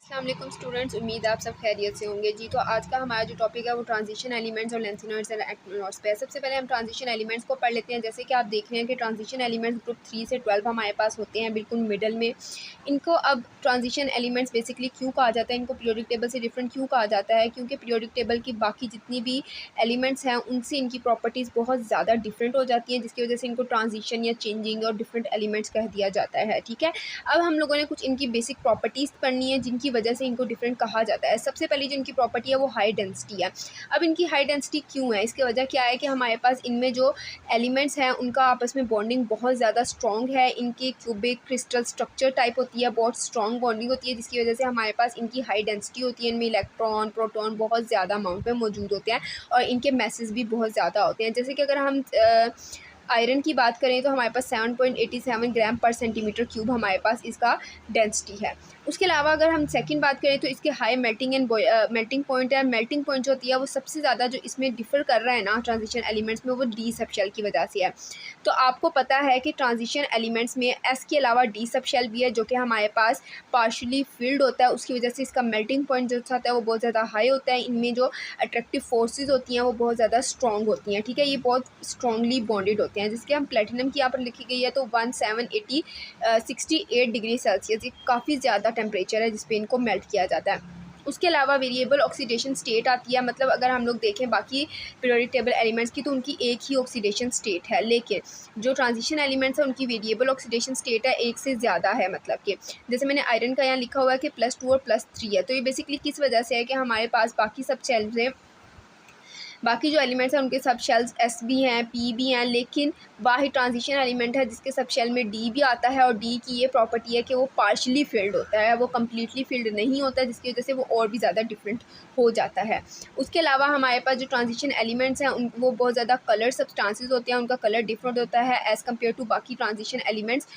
अस्सलाम वालेकुम स्टूडेंट्स, उम्मीद है आप सब खैरियत से होंगे। जी तो आज का हमारा जो टॉपिक है वो ट्रांजिशन एलिमेंट्स और लेंथेनॉइड्स एंड एक्टिनॉइड्स पे है। सबसे पहले हम ट्रांजिशन एलिमेंट्स को पढ़ लेते हैं। जैसे कि आप देख रहे हैं कि ट्रांजिशन एलिमेंट्स ग्रुप 3 से 12 हमारे पास होते हैं बिल्कुल मिडल में। इनको अब ट्रांजिशन एलिमेंट्स बेसिकली क्यों कहा जाता है, इनको पीरियोडिक टेबल से डिफरेंट क्यों कहा जाता है, क्योंकि पीरियोडिक टेबल की बाकी जितनी भी एलिमेंट्स हैं उनसे इनकी प्रॉपर्टीज़ बहुत ज़्यादा डिफरेंट हो जाती हैं, जिसकी वजह से इनको ट्रांजिशन या चेंजिंग और डिफरेंट एलिमेंट्स कह दिया जाता है। ठीक है, अब हम लोगों ने कुछ इनकी बेसिक प्रॉपर्टीज़ पढ़नी है जिनकी वजह से इनको डिफरेंट कहा जाता है। सबसे पहली जो इनकी प्रॉपर्टी है वो हाई डेंसिटी है। अब इनकी हाई डेंसिटी क्यों है, इसकी वजह क्या है कि हमारे पास इनमें जो एलिमेंट्स हैं उनका आपस में बॉन्डिंग बहुत ज़्यादा स्ट्रॉन्ग है। इनकी क्यूबिक क्रिस्टल स्ट्रक्चर टाइप होती है, बहुत स्ट्रॉन्ग बॉन्डिंग होती है, जिसकी वजह से हमारे पास इनकी हाई डेंसिटी होती है। इनमें इलेक्ट्रॉन प्रोटॉन बहुत ज़्यादा अमाउंट में मौजूद होते हैं और इनके मैसेज भी बहुत ज़्यादा होते हैं। जैसे कि अगर हम आयरन की बात करें तो हमारे पास 7.87 ग्राम पर सेंटीमीटर क्यूब हमारे पास इसका डेंसिटी है। उसके अलावा अगर हम सेकंड बात करें तो इसके high melting and melting point है। मेल्टिंग पॉइंट जो होती है वो सबसे ज़्यादा जो इसमें डिफ़र कर रहा है ना ट्रांजिशन एलिमेंट्स में, वो डी सबशेल की वजह से है। तो आपको पता है कि ट्रांजिशन एलिमेंट्स में एस के अलावा डी सबशेल भी है जो कि हमारे पास पार्शली फिल्ड होता है। उसकी वजह से इसका मेल्टिंग पॉइंट जो होता है वो बहुत ज़्यादा हाई होता है। इनमें जो अट्रैक्टिव फोर्सेज होती हैं वो बहुत ज़्यादा स्ट्रॉन्ग होती हैं। ठीक है, ये बहुत स्ट्रॉन्गली बॉन्डेड होते हैं। जिसके हम प्लेटिनम की यहाँ पर लिखी गई है तो 1768 डिग्री सेल्सियस, ये काफ़ी ज़्यादा टेम्परेचर है जिस पे इनको मेल्ट किया जाता है। उसके अलावा वेरिएबल ऑक्सीडेशन स्टेट आती है। मतलब अगर हम लोग देखें बाकी पीरियोडिक टेबल एलिमेंट्स की तो उनकी एक ही ऑक्सीडेशन स्टेट है, लेकिन जो ट्रांजिशन एलिमेंट्स है उनकी वेरिएबल ऑक्सीडेशन स्टेट है एक से ज़्यादा है। मतलब कि जैसे मैंने आयरन का यहाँ लिखा हुआ है कि +2 और +3 है। तो ये बेसिकली किस वजह से है कि हमारे पास बाकी सब शेल्स हैं, बाकी जो एलिमेंट्स हैं उनके सब शेल्स एस भी हैं, पी भी हैं, लेकिन बाहर ट्रांजिशन एलिमेंट है जिसके सब शेल में डी भी आता है और डी की ये प्रॉपर्टी है कि वो पार्शली फिल्ड होता है, वो कम्प्लीटली फिल्ड नहीं होता है, जिसकी वजह से वो और भी ज़्यादा डिफरेंट हो जाता है। उसके अलावा हमारे पास जो ट्रांजिशन एलिमेंट्स हैं उन वो बहुत ज़्यादा कलर सब्सटेंसेस होते हैं, उनका कलर डिफरेंट होता है एज़ कम्पेयर टू बाकी ट्रांजिशन एलिमेंट्स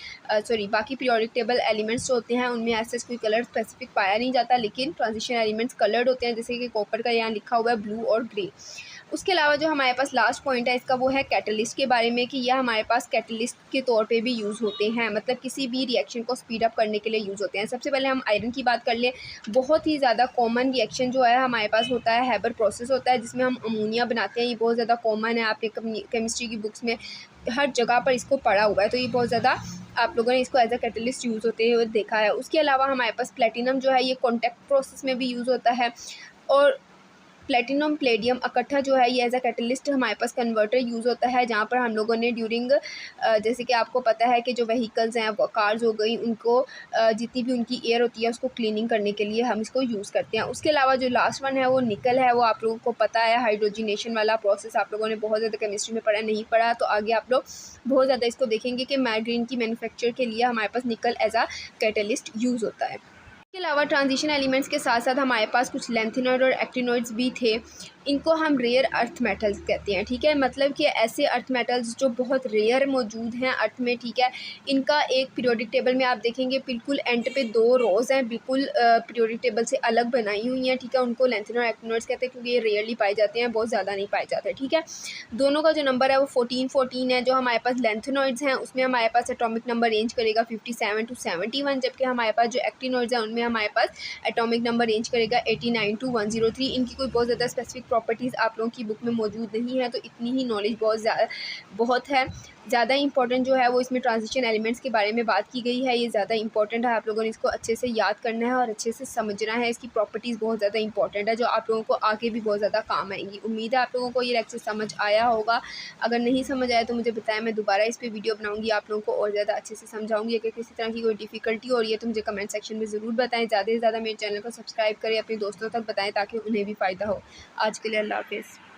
बाकी पीरियोडिक टेबल एलिमेंट्स जो होते हैं उनमें ऐसे कोई कलर स्पेसिफिक पाया नहीं जाता, लेकिन ट्रांजिशन एलिमेंट्स कलर्ड होते हैं, जैसे कि कॉपर का यहाँ लिखा हुआ है ब्लू और ग्रे। उसके अलावा जो हमारे पास लास्ट पॉइंट है इसका वो है कैटलिस्ट के बारे में, कि यह हमारे पास कैटलिस्ट के तौर पे भी यूज़ होते हैं, मतलब किसी भी रिएक्शन को स्पीड अप करने के लिए यूज़ होते हैं। सबसे पहले हम आयरन की बात कर लें। बहुत ही ज़्यादा कॉमन रिएक्शन जो है हमारे पास होता है हैबर प्रोसेस होता है, जिसमें हम अमोनिया बनाते हैं। ये बहुत ज़्यादा कॉमन है, आपने केमिस्ट्री की बुक्स में हर जगह पर इसको पढ़ा हुआ है, तो ये बहुत ज़्यादा आप लोगों ने इसको एज अ कैटलिस्ट यूज़ होते हुए देखा है। उसके अलावा हमारे पास प्लेटिनम जो है ये कॉन्टैक्ट प्रोसेस में भी यूज़ होता है, और प्लेटिनम प्लेडियम इकट्ठा जो है ये एज अ कैटलिस्ट हमारे पास कन्वर्टर यूज़ होता है, जहाँ पर हम लोगों ने ड्यूरिंग जैसे कि आपको पता है कि जो व्हीकल्स हैं वो कार्स हो गई, उनको जितनी भी उनकी एयर होती है उसको क्लीनिंग करने के लिए हम इसको यूज़ करते हैं। उसके अलावा जो लास्ट वन है वो निकल है, वो आप लोगों को पता है हाइड्रोजिनेशन वाला प्रोसेस आप लोगों ने बहुत ज़्यादा केमिस्ट्री में पढ़ा, नहीं पढ़ा तो आगे आप लोग बहुत ज़्यादा इसको देखेंगे कि माइग्रेन की मैन्युफैक्चर के लिए हमारे पास निकल एज अ कैटलिस्ट यूज़ होता है। इसके अलावा ट्रांजिशन एलिमेंट्स के साथ साथ हमारे पास कुछ लेंथेनॉइड और एक्टिनॉइड्स भी थे। इनको हम रेयर अर्थ मेटल्स कहते हैं। ठीक है, मतलब कि ऐसे अर्थ मेटल्स जो बहुत रेयर मौजूद हैं अर्थ में। ठीक है, इनका एक पीरियोडिक टेबल में आप देखेंगे बिल्कुल एंड पे 2 रोज़ हैं, बिल्कुल पीरियोडिक टेबल से अलग बनाई हुई हैं। ठीक है, उनको लेंथेनॉइड और एक्टिनॉइड्स कहते हैं क्योंकि ये रेयरली पाए जाते हैं, बहुत ज़्यादा नहीं पाए जाते। ठीक है, दोनों का जो नंबर है वो 14 है। जो हमारे पास लेंथेनॉइड्स हैं उसमें हमारे पास एटॉमिक नंबर रेंज करेगा 57 to 71, जबकि हमारे पास जो एक्टिनॉइड्स हैं उनमें हमारे पास एटॉमिक नंबर रेंज करेगा 89 to 103। इनकी कोई बहुत ज़्यादा स्पेसिफिक प्रॉपर्टीज़ आप लोगों की बुक में मौजूद नहीं है, तो इतनी ही नॉलेज बहुत है। ज़्यादा इंपॉर्टेंट जो है वो इसमें ट्रांजिशन एलिमेंट्स के बारे में बात की गई है, ये ज़्यादा इंपॉर्टेंट है। आप लोगों ने इसको अच्छे से याद करना है और अच्छे से समझना है। इसकी प्रॉपर्टीज़ बहुत ज़्यादा इंपॉर्टेंट है जो आप लोगों को आगे भी बहुत ज़्यादा काम आएंगी। उम्मीद है आप लोगों को ये लेक्चर समझ आया होगा। अगर नहीं समझ आया तो मुझे बताएं, मैं दोबारा इस पर वीडियो बनाऊंगी, आप लोगों को और ज़्यादा अच्छे से समझाऊंगी। अगर किसी तरह की कोई डिफ़िकल्टी हो रही है तो मुझे कमेंट सेक्शन में ज़रूर बताएं। ज़्यादा से ज़्यादा मेरे चैनल को सब्सक्राइब करें, अपने दोस्तों तक बताएं ताकि उन्हें भी फ़ायदा हो। आज के लिए अल्लाह हाफ़िज़।